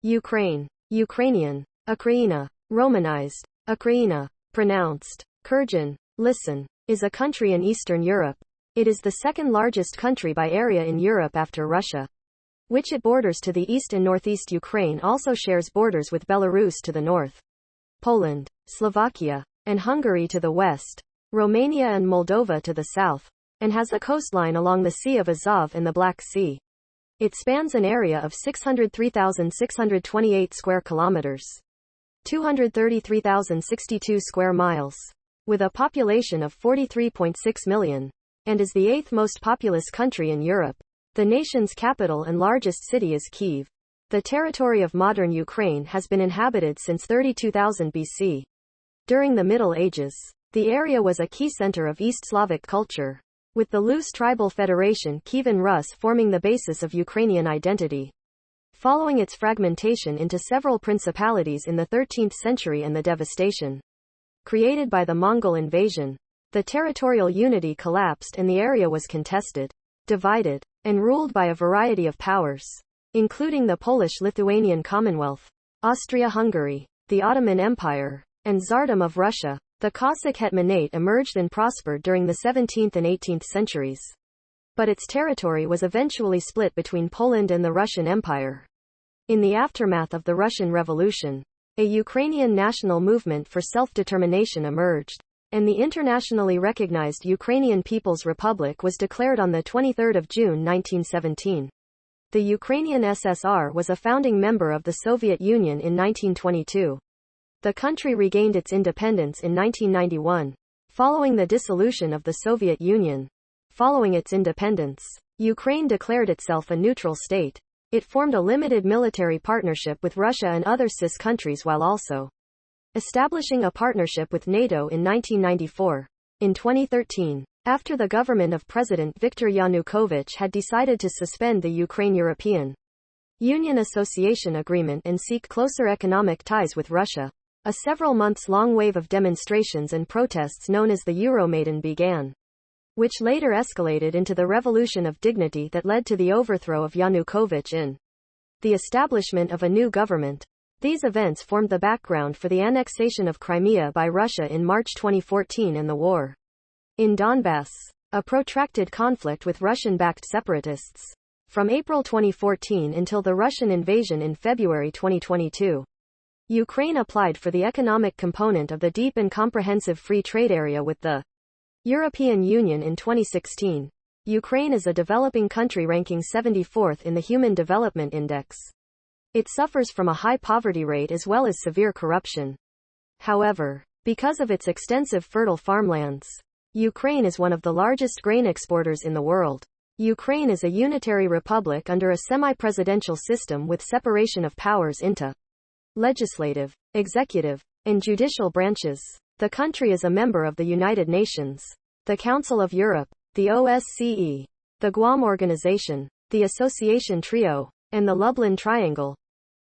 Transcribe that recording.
Ukraine, Ukrainian, Ukraina, Romanized, Ukraina, pronounced Kyrgyz. Listen, is a country in Eastern Europe. It is the second largest country by area in Europe after Russia, which it borders to the east and northeast. Ukraine also shares borders with Belarus to the north, Poland, Slovakia, and Hungary to the west, Romania and Moldova to the south, and has a coastline along the Sea of Azov and the Black Sea. It spans an area of 603,628 square kilometers, 233,062 square miles, with a population of 43.6 million, and is the eighth most populous country in Europe. The nation's capital and largest city is Kyiv. The territory of modern Ukraine has been inhabited since 32,000 BC. During the Middle Ages, the area was a key center of East Slavic culture, with the loose tribal federation Kievan Rus forming the basis of Ukrainian identity. Following its fragmentation into several principalities in the 13th century and the devastation created by the Mongol invasion, the territorial unity collapsed and the area was contested, divided, and ruled by a variety of powers, including the Polish-Lithuanian Commonwealth, Austria-Hungary, the Ottoman Empire, and Tsardom of Russia. The Cossack Hetmanate emerged and prospered during the 17th and 18th centuries, but its territory was eventually split between Poland and the Russian Empire. In the aftermath of the Russian Revolution, a Ukrainian national movement for self-determination emerged, and the internationally recognized Ukrainian People's Republic was declared on 23 June 1917. The Ukrainian SSR was a founding member of the Soviet Union in 1922. The country regained its independence in 1991, following the dissolution of the Soviet Union. Following its independence, Ukraine declared itself a neutral state. It formed a limited military partnership with Russia and other CIS countries while also establishing a partnership with NATO in 1994. In 2013, after the government of President Viktor Yanukovych had decided to suspend the Ukraine-European Union Association Agreement and seek closer economic ties with Russia, a several-months-long wave of demonstrations and protests known as the Euromaidan began, which later escalated into the Revolution of Dignity that led to the overthrow of Yanukovych and the establishment of a new government. These events formed the background for the annexation of Crimea by Russia in March 2014 and the war in Donbass, a protracted conflict with Russian-backed separatists, from April 2014 until the Russian invasion in February 2022. Ukraine applied for the economic component of the Deep and Comprehensive Free Trade Area with the European Union in 2016. Ukraine is a developing country ranking 74th in the Human Development Index. It suffers from a high poverty rate as well as severe corruption. However, because of its extensive fertile farmlands, Ukraine is one of the largest grain exporters in the world. Ukraine is a unitary republic under a semi-presidential system with separation of powers into legislative, executive, and judicial branches. The country is a member of the United Nations, the Council of Europe, the OSCE, the Guam Organization, the Association Trio, and the Lublin Triangle.